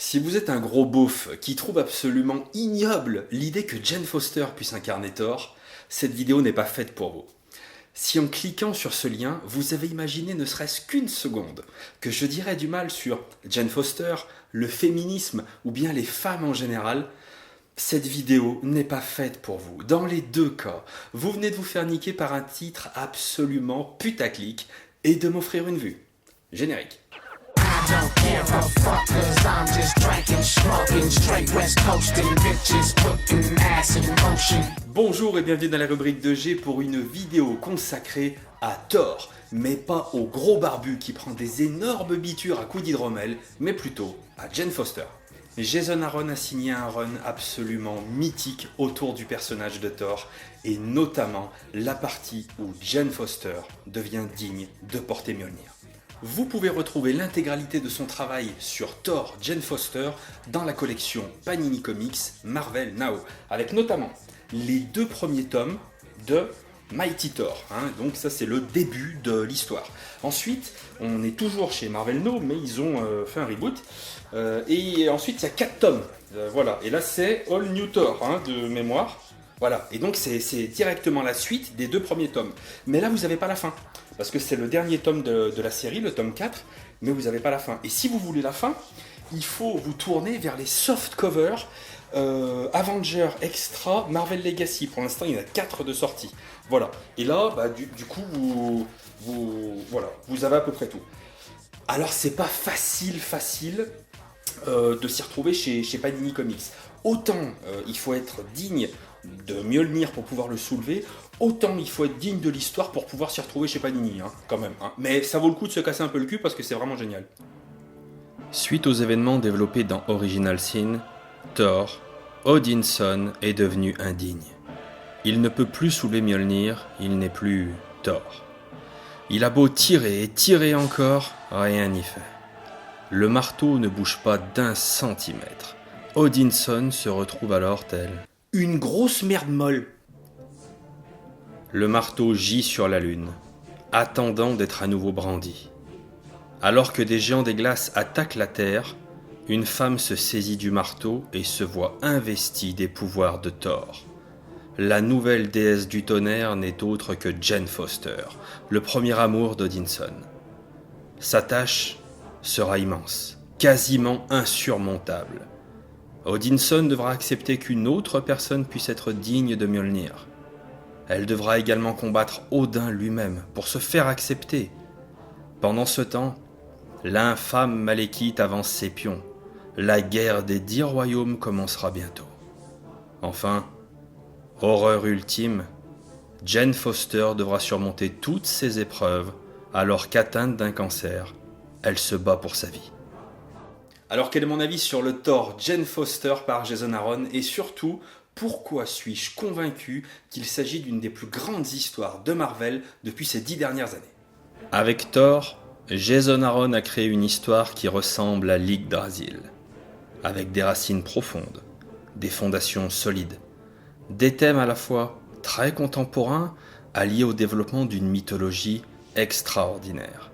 Si vous êtes un gros beauf qui trouve absolument ignoble l'idée que Jane Foster puisse incarner Thor, cette vidéo n'est pas faite pour vous. Si en cliquant sur ce lien, vous avez imaginé ne serait-ce qu'une seconde que je dirais du mal sur Jane Foster, le féminisme ou bien les femmes en général, cette vidéo n'est pas faite pour vous. Dans les deux cas, vous venez de vous faire niquer par un titre absolument putaclic et de m'offrir une vue. Générique. Don't care a fuck, cause I'm just drinking, smoking, straight west coasting, bitches putting ass in motion. Bonjour et bienvenue dans la rubrique de G pour une vidéo consacrée à Thor, mais pas au gros barbu qui prend des énormes bitures à coups d'hydromel, mais plutôt à Jane Foster. Jason Aaron a signé un run absolument mythique autour du personnage de Thor, et notamment la partie où Jane Foster devient digne de porter Mjolnir. Vous pouvez retrouver l'intégralité de son travail sur Thor Jane Foster dans la collection Panini Comics Marvel Now, avec notamment les deux premiers tomes de Mighty Thor. Donc ça c'est le début de l'histoire. Ensuite, on est toujours chez Marvel Now, mais ils ont fait un reboot. Et ensuite il y a 4 tomes. Voilà. Et là c'est All New Thor de mémoire. Voilà. Et donc c'est directement la suite des deux premiers tomes. Mais là vous n'avez pas la fin. Parce que c'est le dernier tome de la série, le tome 4, mais vous n'avez pas la fin. Et si vous voulez la fin, il faut vous tourner vers les soft covers Avengers Extra Marvel Legacy. Pour l'instant, il y en a 4 de sortie. Voilà. Et là, du coup, vous avez à peu près tout. Alors, c'est pas facile de s'y retrouver chez Panini Comics. Autant il faut être digne de Mjolnir pour pouvoir le soulever, autant il faut être digne de l'histoire pour pouvoir s'y retrouver chez Panini, quand même. Mais ça vaut le coup de se casser un peu le cul parce que c'est vraiment génial. Suite aux événements développés dans Original Sin, Thor, Odinson est devenu indigne. Il ne peut plus soulever Mjolnir, il n'est plus Thor. Il a beau tirer et tirer encore, rien n'y fait. Le marteau ne bouge pas d'1 centimètre. Odinson se retrouve alors tel une grosse merde molle. Le marteau gît sur la lune, attendant d'être à nouveau brandi. Alors que des géants des glaces attaquent la terre, une femme se saisit du marteau et se voit investie des pouvoirs de Thor. La nouvelle déesse du tonnerre n'est autre que Jane Foster, le premier amour d'Odinson. Sa tâche sera immense, quasiment insurmontable. Odinson devra accepter qu'une autre personne puisse être digne de Mjolnir. Elle devra également combattre Odin lui-même pour se faire accepter. Pendant ce temps, l'infâme Malekith avance ses pions. La guerre des 10 royaumes commencera bientôt. Enfin, horreur ultime, Jane Foster devra surmonter toutes ces épreuves alors qu'atteinte d'un cancer, elle se bat pour sa vie. Alors quel est mon avis sur le Thor Jane Foster par Jason Aaron et surtout, pourquoi suis-je convaincu qu'il s'agit d'une des plus grandes histoires de Marvel depuis ces 10 dernières années? Avec Thor, Jason Aaron a créé une histoire qui ressemble à l'Yggdrasil, avec des racines profondes, des fondations solides, des thèmes à la fois très contemporains alliés au développement d'une mythologie extraordinaire.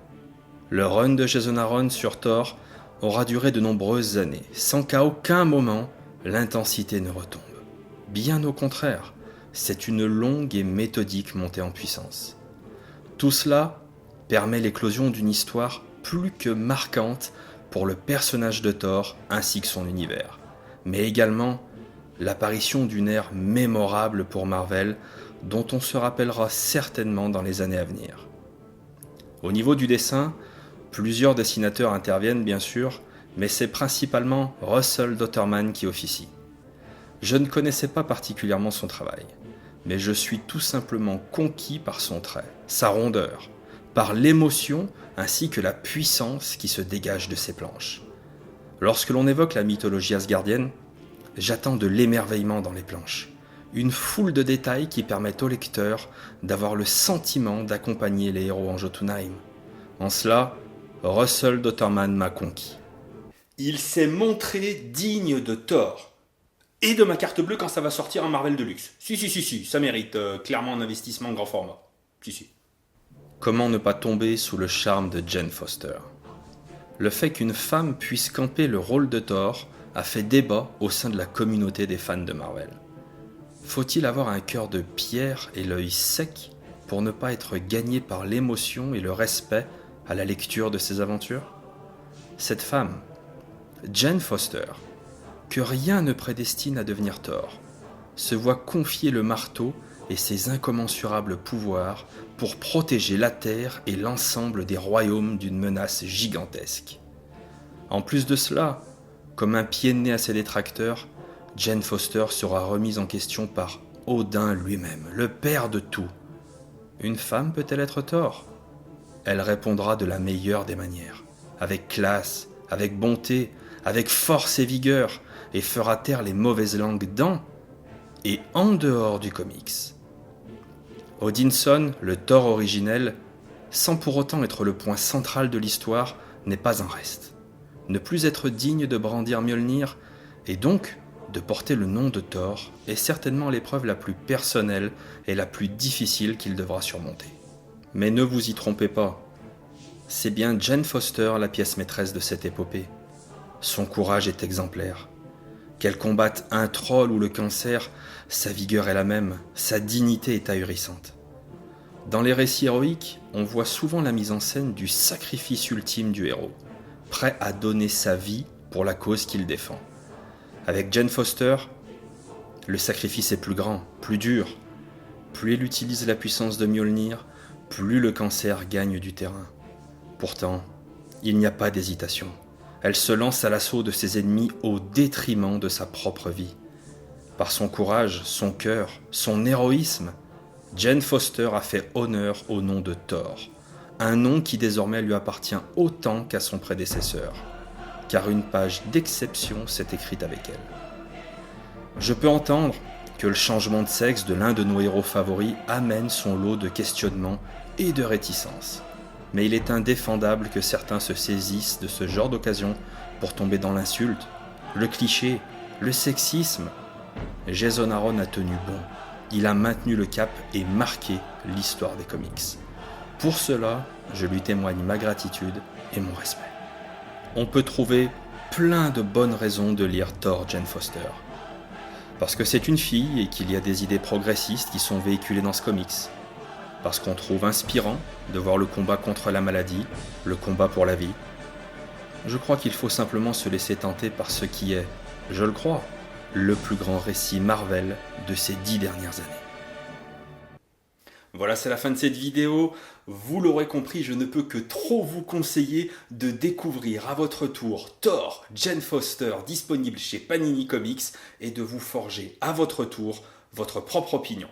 Le run de Jason Aaron sur Thor aura duré de nombreuses années, sans qu'à aucun moment l'intensité ne retombe. Bien au contraire, c'est une longue et méthodique montée en puissance. Tout cela permet l'éclosion d'une histoire plus que marquante pour le personnage de Thor ainsi que son univers, mais également l'apparition d'une ère mémorable pour Marvel dont on se rappellera certainement dans les années à venir. Au niveau du dessin, plusieurs dessinateurs interviennent bien sûr, mais c'est principalement Russell Dauterman qui officie. Je ne connaissais pas particulièrement son travail, mais je suis tout simplement conquis par son trait, sa rondeur, par l'émotion ainsi que la puissance qui se dégage de ses planches. Lorsque l'on évoque la mythologie asgardienne, j'attends de l'émerveillement dans les planches, une foule de détails qui permettent au lecteur d'avoir le sentiment d'accompagner les héros en Jotunheim. En cela, Russell Dauterman m'a conquis. Il s'est montré digne de Thor. Et de ma carte bleue quand ça va sortir en Marvel Deluxe. Si, ça mérite clairement un investissement grand format. Si. Comment ne pas tomber sous le charme de Jane Foster? Le fait qu'une femme puisse camper le rôle de Thor a fait débat au sein de la communauté des fans de Marvel. Faut-il avoir un cœur de pierre et l'œil sec pour ne pas être gagné par l'émotion et le respect à la lecture de ces aventures ? Cette femme, Jane Foster, que rien ne prédestine à devenir Thor, se voit confier le marteau et ses incommensurables pouvoirs pour protéger la Terre et l'ensemble des royaumes d'une menace gigantesque. En plus de cela, comme un pied de nez à ses détracteurs, Jane Foster sera remise en question par Odin lui-même, le père de tout. Une femme peut-elle être Thor ? Elle répondra de la meilleure des manières, avec classe, avec bonté, avec force et vigueur, et fera taire les mauvaises langues dans et en dehors du comics. Odinson, le Thor originel, sans pour autant être le point central de l'histoire, n'est pas un reste. Ne plus être digne de brandir Mjolnir, et donc de porter le nom de Thor, est certainement l'épreuve la plus personnelle et la plus difficile qu'il devra surmonter. Mais ne vous y trompez pas, c'est bien Jane Foster la pièce maîtresse de cette épopée. Son courage est exemplaire. Qu'elle combatte un troll ou le cancer, sa vigueur est la même, sa dignité est ahurissante. Dans les récits héroïques, on voit souvent la mise en scène du sacrifice ultime du héros, prêt à donner sa vie pour la cause qu'il défend. Avec Jane Foster, le sacrifice est plus grand, plus dur. Plus elle utilise la puissance de Mjolnir, plus le cancer gagne du terrain. Pourtant, il n'y a pas d'hésitation. Elle se lance à l'assaut de ses ennemis au détriment de sa propre vie. Par son courage, son cœur, son héroïsme, Jane Foster a fait honneur au nom de Thor, un nom qui désormais lui appartient autant qu'à son prédécesseur, car une page d'exception s'est écrite avec elle. Je peux entendre que le changement de sexe de l'un de nos héros favoris amène son lot de questionnements et de réticences. Mais il est indéfendable que certains se saisissent de ce genre d'occasion pour tomber dans l'insulte, le cliché, le sexisme. Jason Aaron a tenu bon. Il a maintenu le cap et marqué l'histoire des comics. Pour cela, je lui témoigne ma gratitude et mon respect. On peut trouver plein de bonnes raisons de lire Thor Jane Foster. Parce que c'est une fille et qu'il y a des idées progressistes qui sont véhiculées dans ce comics. Parce qu'on trouve inspirant de voir le combat contre la maladie, le combat pour la vie. Je crois qu'il faut simplement se laisser tenter par ce qui est, je le crois, le plus grand récit Marvel de ces 10 dernières années. Voilà, c'est la fin de cette vidéo. Vous l'aurez compris, je ne peux que trop vous conseiller de découvrir à votre tour Thor Jane Foster, disponible chez Panini Comics, et de vous forger à votre tour votre propre opinion.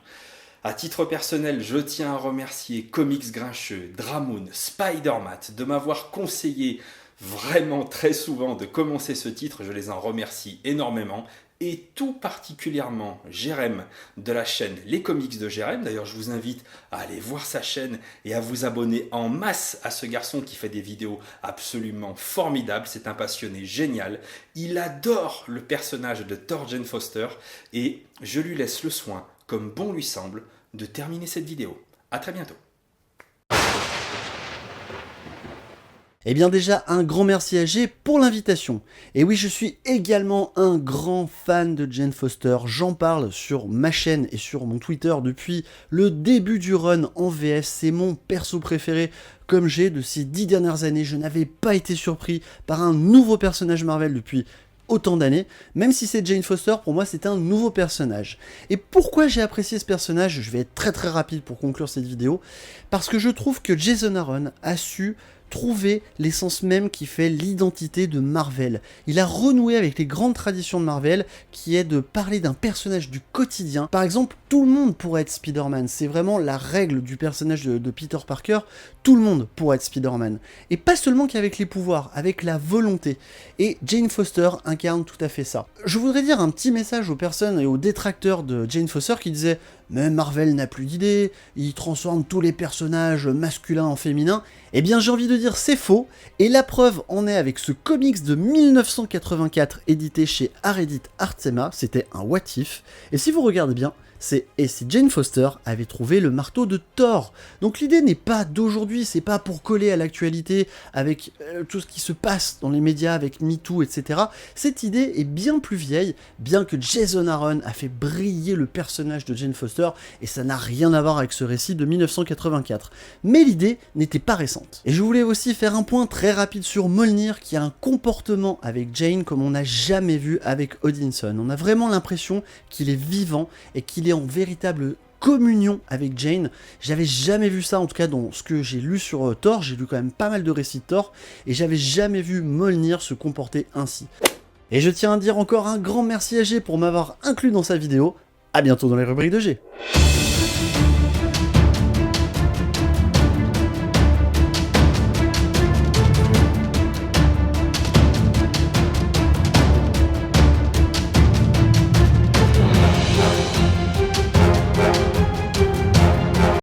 À titre personnel, je tiens à remercier Comics Grincheux, Dramoon, Spider-Mat de m'avoir conseillé vraiment très souvent de commencer ce titre. Je les en remercie énormément. Et tout particulièrement Jérém de la chaîne Les Comics de Jérém. D'ailleurs, je vous invite à aller voir sa chaîne et à vous abonner en masse à ce garçon qui fait des vidéos absolument formidables. C'est un passionné génial. Il adore le personnage de Thor Jane Foster et je lui laisse le soin, comme bon lui semble, de terminer cette vidéo. À très bientôt. Eh bien déjà, un grand merci à G pour l'invitation. Et oui, je suis également un grand fan de Jane Foster. J'en parle sur ma chaîne et sur mon Twitter depuis le début du run en VF. C'est mon perso préféré. Comme G, de ces 10 dernières années, je n'avais pas été surpris par un nouveau personnage Marvel depuis autant d'années. Même si c'est Jane Foster, pour moi c'est un nouveau personnage. Et pourquoi j'ai apprécié ce personnage? Je vais être très rapide pour conclure cette vidéo. Parce que je trouve que Jason Aaron a su trouver l'essence même qui fait l'identité de Marvel. Il a renoué avec les grandes traditions de Marvel, qui est de parler d'un personnage du quotidien. Par exemple, tout le monde pourrait être Spider-Man. C'est vraiment la règle du personnage de Peter Parker. Tout le monde pourrait être Spider-Man. Et pas seulement qu'avec les pouvoirs, avec la volonté. Et Jane Foster incarne tout à fait ça. Je voudrais dire un petit message aux personnes et aux détracteurs de Jane Foster qui disaient « Mais Marvel n'a plus d'idées, il transforme tous les personnages masculins en féminins ». Eh bien j'ai envie de dire c'est faux, et la preuve en est avec ce comics de 1984 édité chez Aredit Artema, c'était un What If, et si vous regardez bien, et si Jane Foster avait trouvé le marteau de Thor. Donc l'idée n'est pas d'aujourd'hui, c'est pas pour coller à l'actualité avec tout ce qui se passe dans les médias, avec MeToo, etc. Cette idée est bien plus vieille, bien que Jason Aaron a fait briller le personnage de Jane Foster, et ça n'a rien à voir avec ce récit de 1984. Mais l'idée n'était pas récente. Et je voulais aussi faire un point très rapide sur Mjolnir, qui a un comportement avec Jane comme on n'a jamais vu avec Odinson. On a vraiment l'impression qu'il est vivant et qu'il est en véritable communion avec Jane. J'avais jamais vu ça, en tout cas dans ce que j'ai lu sur Thor. J'ai lu quand même pas mal de récits de Thor, et j'avais jamais vu Mjolnir se comporter ainsi. Et je tiens à dire encore un grand merci à G pour m'avoir inclus dans sa vidéo. À bientôt dans les rubriques de G.